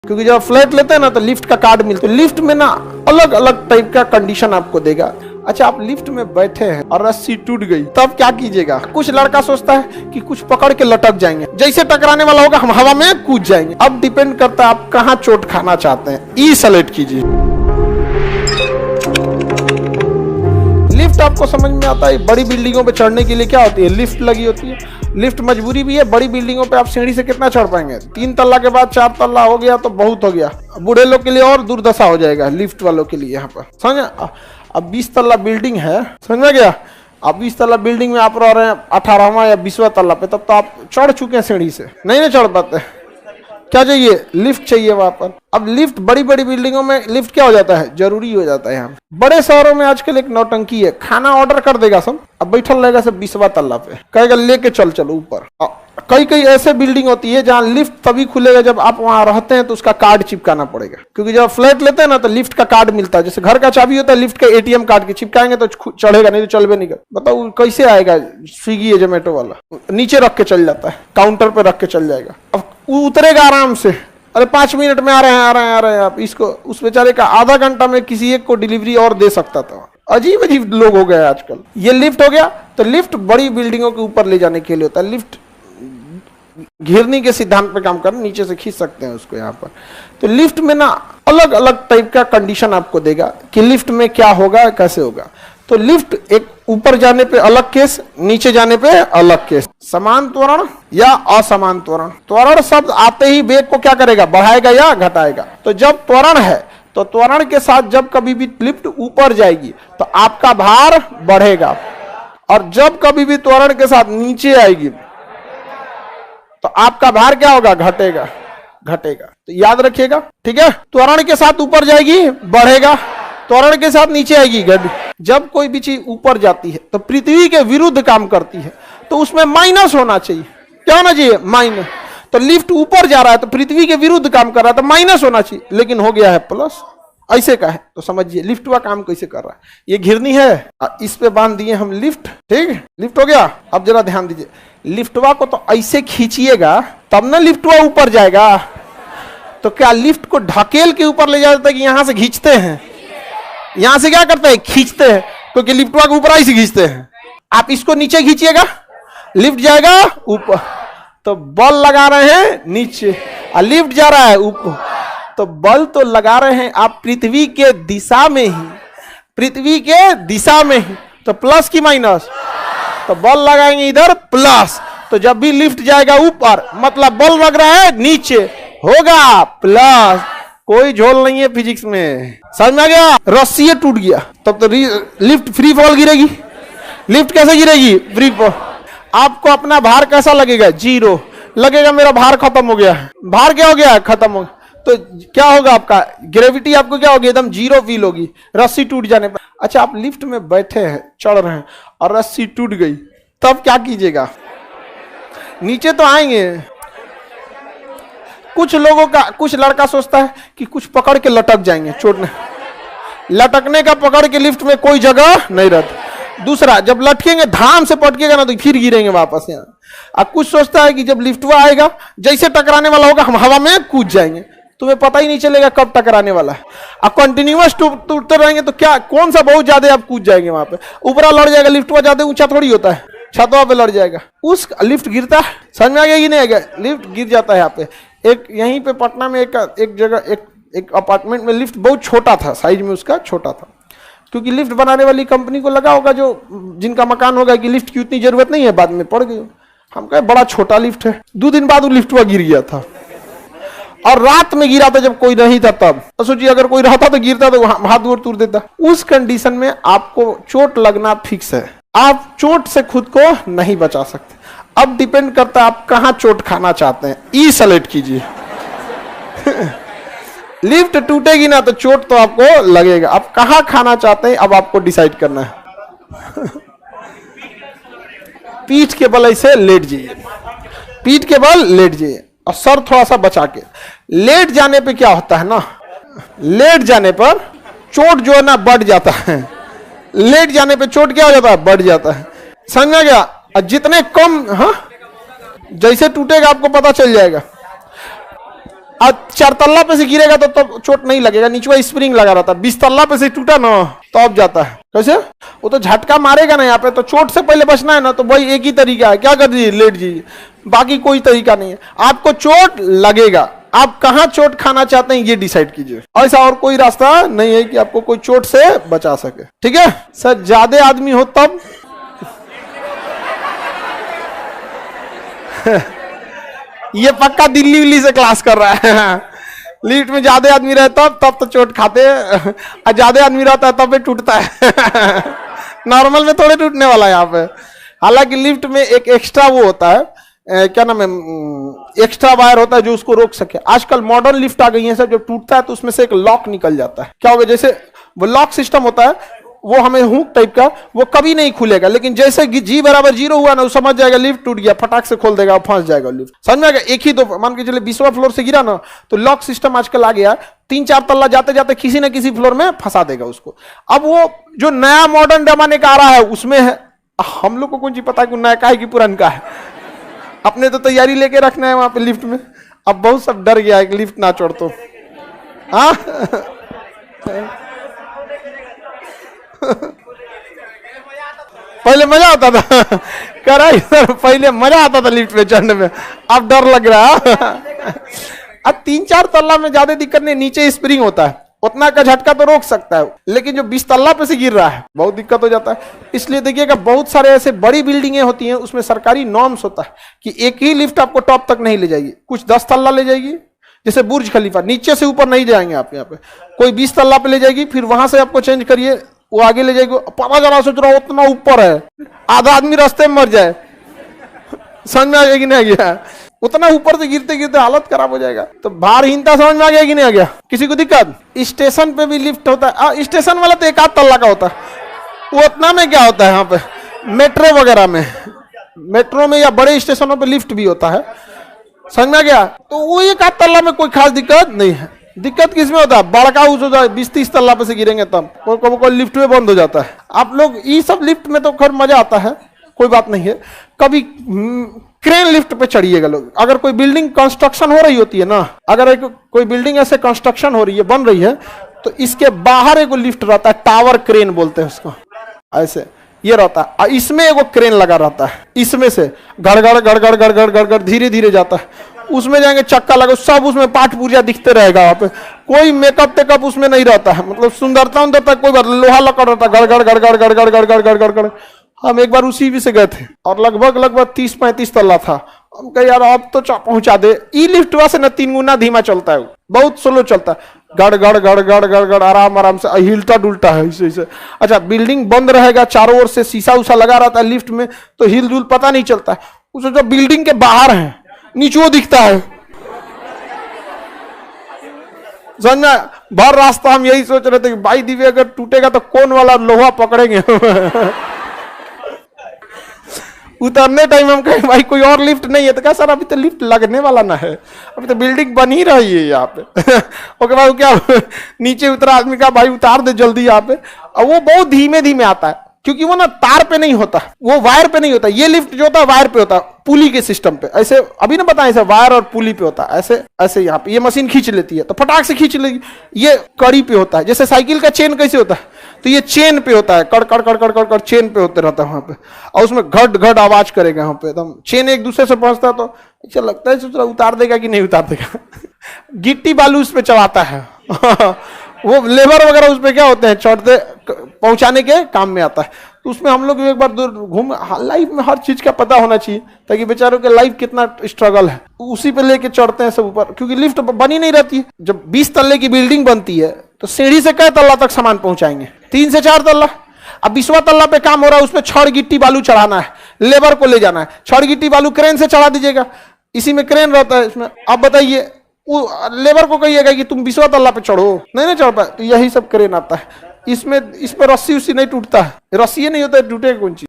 क्योंकि जब फ्लैट लेते हैं ना तो लिफ्ट का कार्ड मिलता है। लिफ्ट में ना अलग अलग टाइप का कंडीशन आपको देगा। अच्छा, आप लिफ्ट में बैठे हैं और रस्सी टूट गई, तब क्या कीजिएगा? कुछ लड़का सोचता है कि कुछ पकड़ के लटक जाएंगे, जैसे टकराने वाला होगा हम हवा में कूद जाएंगे। अब डिपेंड करता है आप कहाँ चोट खाना चाहते हैं। ई सेलेक्ट कीजिए। लिफ्ट आपको समझ में आता है, बड़ी बिल्डिंगों पे चढ़ने के लिए क्या होती है? लिफ्ट लगी होती है। लिफ्ट मजबूरी भी है। बड़ी बिल्डिंगों पे आप सीढ़ी से कितना चढ़ पाएंगे? 3 तल्ला के बाद 4 तल्ला हो गया तो बहुत हो गया। बूढ़े लोग के लिए और दुर्दशा हो जाएगा लिफ्ट वालों के लिए। यहाँ पर समझे, अब 20 तल्ला बिल्डिंग है, समझ में गया? अब 20 तल्ला बिल्डिंग में आप रह रहे हैं 18वां या 20वां तल्ला पे, तब तो आप चढ़ चुके हैं सीढ़ी से, नहीं ना चढ़ पाते। क्या चाहिए? लिफ्ट चाहिए वहां पर। अब लिफ्ट बड़ी बड़ी बिल्डिंगों में लिफ्ट क्या हो जाता है? जरूरी हो जाता है। यहाँ बड़े शहरों में आजकल एक नौटंकी है, खाना ऑर्डर कर देगा सब, अब बैठल रहेगा सब 20वां तल्ला पे, कहेगा लेके चल चलो ऊपर। कई कई ऐसे बिल्डिंग होती है जहाँ लिफ्ट तभी खुलेगा जब आप वहां रहते हैं, तो उसका कार्ड चिपकाना पड़ेगा। क्योंकि जब फ्लैट लेते हैं ना तो लिफ्ट का कार्ड मिलता है। जैसे घर का चाबी होता है, लिफ्ट का ATM कार्ड के चिपकाएंगे तो चढ़ेगा, नहीं तो चलबे नहीं कर। बताओ कैसे आएगा? स्विगी या जोमेटो वाला नीचे रख के चल जाता है, काउंटर पे रख के चल जाएगा। अब उतरेगा आराम से, अरे 5 मिनट में आ रहे हैं आप इसको, उस बेचारे का आधा घंटा में किसी एक को डिलीवरी और दे सकता था। अजीब अजीब लोग हो गए आजकल। ये लिफ्ट हो गया। तो लिफ्ट बड़ी बिल्डिंगों के ऊपर ले जाने के लिए होता है। लिफ्ट घिरनी के सिद्धांत पे काम कर, नीचे से खींच सकते हैं उसको यहाँ पर। तो लिफ्ट में ना अलग अलग टाइप का कंडीशन आपको देगा कि लिफ्ट में क्या होगा, कैसे होगा। तो लिफ्ट एक ऊपर जाने पे अलग केस, नीचे जाने पे अलग केस। समान त्वरण या असमान त्वरण। त्वरण शब्द आते ही वेग को क्या करेगा? बढ़ाएगा या घटाएगा। तो जब त्वरण है तो त्वरण के साथ जब कभी भी लिफ्ट ऊपर जाएगी तो आपका भार बढ़ेगा, और जब कभी भी त्वरण के साथ नीचे आएगी तो आपका भार क्या होगा? घटेगा। तो याद रखिएगा, ठीक है? त्वरण के साथ ऊपर जाएगी बढ़ेगा, त्वरण के साथ नीचे आएगी घट। जब कोई भी चीज ऊपर जाती है तो पृथ्वी के विरुद्ध काम करती है, तो उसमें माइनस होना चाहिए। क्या होना चाहिए? माइनस। तो लिफ्ट ऊपर जा रहा है तो पृथ्वी के विरुद्ध काम कर रहा है, तो माइनस होना चाहिए, लेकिन हो गया है प्लस। ऐसे का है। तो समझिए लिफ्ट का काम कैसे कर रहा है। ये घिरनी है, इस पे बांध दिए हम लिफ्ट, ठीक है? लिफ्ट हो गया। अब जरा ध्यान दीजिए, लिफ्टवा को तो ऐसे खींचिएगा तब ना लिफ्टवा ऊपर जाएगा। तो क्या लिफ्ट को ढकेल के ऊपर ले जाता है कि यहां से खींचते हैं? यहां से क्या करते हैं? खींचते हैं। क्योंकि लिफ्टवा को ऊपर ऐसे खींचते हैं। आप इसको नीचे खींचिएगा, लिफ्ट जाएगा ऊपर। तो बल लगा रहे हैं नीचे और लिफ्ट जा रहा है ऊपर, तो बल तो लगा रहे हैं आप पृथ्वी के दिशा में ही, पृथ्वी के दिशा में ही। तो प्लस की माइनस? तो बल लगाएंगे इधर प्लस। तो जब भी लिफ्ट जाएगा ऊपर मतलब बल लग रहा है नीचे, होगा प्लस। कोई झोल नहीं है फिजिक्स में, समझ में आ गया? रस्सी टूट गया तब तो लिफ्ट फ्री फॉल गिरेगी। लिफ्ट कैसे गिरेगी? Free fall. आपको अपना भार कैसा लगेगा? 0 लगेगा। मेरा भार खत्म हो गया है। भार क्या हो गया? खत्म हो गया। तो क्या होगा? आपका ग्रेविटी आपको क्या होगी? एकदम 0 फील होगी रस्सी टूट जाने पर। अच्छा, आप लिफ्ट में बैठे हैं, चढ़ रहे हैं और रस्सी टूट गई, तब क्या कीजिएगा? नीचे तो आएंगे। कुछ लोगों का, कुछ लड़का सोचता है कि कुछ पकड़ के लटक जाएंगे, चोट लटकने का पकड़ के लिफ्ट में कोई जगह नहीं रहती। दूसरा, जब लटकेंगे धाम से पटकेगा ना तो फिर गिरेंगे वापस यहाँ। अब कुछ सोचता है कि जब लिफ्टवा आएगा जैसे टकराने वाला होगा हम हवा में कूद जाएंगे, तुम्हें पता ही नहीं चलेगा कब टकराने वाला है। अब कंटिन्यूअस टूटते रहेंगे तो क्या, कौन सा बहुत ज्यादा आप कूद जाएंगे वहां पे? ऊपरा लड़ जाएगा। लिफ्टवा ज्यादा ऊंचा थोड़ी होता है, छतवा पे लड़ जाएगा। उस लिफ्ट गिरता है, समझ में आ गया कि नहीं आ गया? लिफ्ट गिर जाता है यहाँ पे। एक यहीं पे पटना में एक जगह एक अपार्टमेंट में लिफ्ट बहुत छोटा था, साइज में उसका छोटा था। क्योंकि लिफ्ट बनाने वाली कंपनी को लगा होगा, जो जिनका मकान होगा, कि लिफ्ट की उतनी जरूरत नहीं है, बाद में पड़ गई। हम कहे बड़ा छोटा लिफ्ट है। 2 दिन बाद वो लिफ्टवा गिर गया था, और रात में गिरा था जब कोई नहीं था तब। तो सोचिए अगर कोई रहता तो गिरता तो हाथ गोड़ तोड़ देता। उस कंडीशन में आपको चोट लगना फिक्स है। आप चोट से खुद को नहीं बचा सकते। अब डिपेंड करता है आप कहां चोट खाना चाहते हैं। ई सेलेक्ट कीजिए। लिफ्ट टूटेगी ना तो चोट तो आपको लगेगा। आप कहां खाना चाहते हैं अब आपको डिसाइड करना है। पीठ के बल ऐसे लेट जाइए, पीठ के बल लेट जाइए, और सर थोड़ा सा बचा के। लेट जाने पे क्या होता है ना, लेट जाने पर चोट जो है ना बढ़ जाता है। लेट जाने पे चोट क्या हो जाता है? बढ़ जाता है। समझ में गया? और जितने कम, हाँ, जैसे टूटेगा आपको पता चल जाएगा। आज 4 तल्ला पे से गिरेगा तो चोट नहीं लगेगा, नीचे स्प्रिंग लगा रहता है। 20 तल्ला पे से टूटा ना तो अब जाता है। कैसे? वो तो झटका मारेगा ना यहाँ पे, तो चोट से पहले बचना है ना, तो भाई एक ही तरीका है, क्या कर दीजिए, लेट जाइए, बाकी कोई तरीका नहीं है। आपको चोट लगेगा, आप कहाँ चोट खाना चाहते हैं ये डिसाइड कीजिए, ऐसा और कोई रास्ता नहीं है कि आपको कोई चोट से बचा सके। ठीक है सर, ज्यादा आदमी हो तब ये पक्का दिल्ली विल्ली से क्लास कर रहा है। लिफ्ट में ज्यादा आदमी रहता तब तो चोट खाते हैं, और ज्यादा आदमी रहता है तब भी टूटता है। नॉर्मल में थोड़े टूटने वाला है यहाँ पे। हालांकि लिफ्ट में एक एक्स्ट्रा वो होता है, क्या नाम है, एक्स्ट्रा वायर होता है जो उसको रोक सके। आजकल मॉडर्न लिफ्ट आ गई है सर, जो टूटता है तो उसमें से एक लॉक निकल जाता है। क्या होगा, जैसे वो लॉक सिस्टम होता है, वो हमें हुक टाइप का, वो कभी नहीं खुलेगा, लेकिन जैसे G = 0 हुआ ना, वो समझ जाएगा लिफ्ट टूट गया, फटाक से खोल देगा, फंस जाएगा लिफ्ट। समझ में आ गया? एक ही दो, मान के चले 20वां फ्लोर से गिरा ना, तो लॉक सिस्टम आजकल आ गया, 3-4 तल्ला जाते जाते किसी न किसी फ्लोर में फंसा देगा उसको। अब वो जो नया मॉडर्न जमाने का आ रहा है उसमें है, हम लोग को कौन सी पता है कि नया का है कि पुराना है। अपने तो तैयारी लेके रखना है वहां पे लिफ्ट में। अब बहुत सब डर गया है कि लिफ्ट ना चढ़ तो। हाँ पहले मजा आता था, करा सर, पहले मजा आता था लिफ्ट में चढ़ने में, अब डर लग रहा है। अब 3-4 तल्ला में ज्यादा दिक्कत नहीं, नीचे स्प्रिंग होता है, उतना का झटका तो रोक सकता है, लेकिन जो 20 तल्ला पे से गिर रहा है बहुत दिक्कत हो जाता है। इसलिए देखिएगा बहुत सारे ऐसे बड़ी बिल्डिंगें होती हैं, उसमें सरकारी नॉर्म्स होता है कि एक ही लिफ्ट आपको टॉप तक नहीं ले जाएगी, कुछ 10 तल्ला ले जाएगी। जैसे बुर्ज खलीफा, नीचे से ऊपर नहीं जाएंगे आप, यहाँ पे कोई 20 तल्ला पे ले जाएगी, फिर वहां से आपको चेंज करिए, वो आगे ले जाएगी। पता चला सोच रहा उतना ऊपर है, आधा आदमी रास्ते में मर जाए। समझ में आ गया कि नहीं आ गया? उतना ऊपर से गिरते गिरते हालत खराब हो जाएगा। तो भारहीनता समझ में आ गया कि नहीं आ गया? किसी को दिक्कत? स्टेशन पे भी लिफ्ट होता है, स्टेशन वाला तो 1-8 तल्ला का होता है, वो उतना में क्या होता है यहाँ पे, मेट्रो वगैरह में, मेट्रो में या बड़े स्टेशनों पे लिफ्ट भी होता है। समझ में आ गया? तो वो 1-8 तल्ला में कोई खास दिक्कत नहीं है। दिक्कत किसमें होता है? बड़का हाउस होता है, 20-30 तल्ला पे से गिरेंगे तब कोई लिफ्ट में बंद हो जाता है। आप लोग ये सब लिफ्ट में तो खैर मजा आता है, कोई बात नहीं है। कभी क्रेन लिफ्ट पे चढ़िएगा लोग। अगर कोई बिल्डिंग कंस्ट्रक्शन हो रही होती है ना, अगर कोई बिल्डिंग ऐसे कंस्ट्रक्शन हो रही है, बन रही है, तो इसके बाहर एक लिफ्ट रहता है, टावर क्रेन बोलते हैं उसको, ऐसे ये रहता है, इसमें एगो क्रेन लगा रहता है, इसमें से गड़गड़ गड़गड़ गड़गड़ गड़गड़ धीरे धीरे जाता है, उसमें जाएंगे, चक्का लगा, सब उसमें पाठ पूजा दिखते रहेगा। वहां पे कोई मेकअप टेकअप उसमें नहीं रहता है, मतलब सुंदरता उंदरता कोई बात, लोहा लकड़ रहता है, गड़गड़ गड़गड़ गड़गड़ गड़गड़ गड़गड़ गड़गड़। हम एक बार उसी भी से गए थे और लगभग 30-35 तल्ला था। हम कहे यार अब तो पहुंचा दे। ई लिफ्ट वैसे न 3 गुना धीमा चलता है, बहुत स्लो चलता है, गड़ गड़ गड़ गड़ गड़ गड़ आराम आराम से, हिलता डुलता है ऐसे। अच्छा, बिल्डिंग बंद रहेगा, चारों ओर से शीशा उषा लगा रहता है लिफ्ट में, तो हिल डुल पता नहीं चलता है। उसे जो बिल्डिंग के बाहर है नीचे दिखता है। समझना, भर रास्ता हम यही सोच रहे थे कि भाई दिव्य अगर टूटेगा तो कौन वाला लोहा पकड़ेंगे। उतरने टाइम हम कहें भाई कोई और लिफ्ट नहीं है, तो कहा सर अभी तो लिफ्ट लगने वाला ना है, अभी तो बिल्डिंग बन ही रही है यहाँ पे। ओके भाई, क्या नीचे उतरा आदमी का, भाई उतार दे जल्दी यहाँ पे। और वो बहुत धीमे धीमे आता है, क्योंकि वो ना तार पे नहीं होता, वो वायर पे नहीं होता। ये लिफ्ट जो होता है वायर पे होता है, पुली के सिस्टम पे, ऐसे अभी ना बताया, ऐसे वायर और पुली पे होता है, ऐसे ऐसे यहाँ पे ये मशीन खींच लेती है तो फटाक से खींच लेगी। ये कड़ी पे होता है, जैसे साइकिल का चेन कैसे होता है, तो ये चेन पे होता है, कड़ कड़ कड़ कड़ कड़ कड़ चेन पे होते रहता है वहां पे, और उसमें घट घट आवाज करेगा वहां पे, एकदम चेन एक दूसरे से पहुंचता है, तो अच्छा लगता है सोच रहा उतार देगा कि नहीं उतार देगा। गिट्टी बालू उस पे चढ़ाता है। वो लेबर वगैरह उस पे क्या होते हैं, चढ़ते पहुंचाने के काम में आता है। तो उसमें हम लोग एक बार दूर घूम, लाइफ में हर चीज का पता होना चाहिए, ताकि बेचारों के लाइफ कितना स्ट्रगल है, उसी पे लेके चढ़ते हैं सब ऊपर, क्योंकि लिफ्ट बनी नहीं रहती है। जब 20 तल्ले की बिल्डिंग बनती है तो सीढ़ी से कई तल्ला तक सामान पहुंचाएंगे, 3 से 4 तल्ला। अब 20वां तल्ला पे काम हो रहा है, उसमें छड़ गिट्टी बालू चढ़ाना है, लेबर को ले जाना है, छड़ गिट्टी बालू क्रेन से चढ़ा दीजिएगा, इसी में क्रेन रहता है इसमें। अब बताइए, लेबर को कहिएगा कि तुम 20वां तल्ला पे चढ़ो, नहीं चढ़ पाए, तो यही सब क्रेन आता है। इसमें इस पर रस्सी उस्सी नहीं टूटता है, रस्सी नहीं होता है, टूटेगा कौन चीज।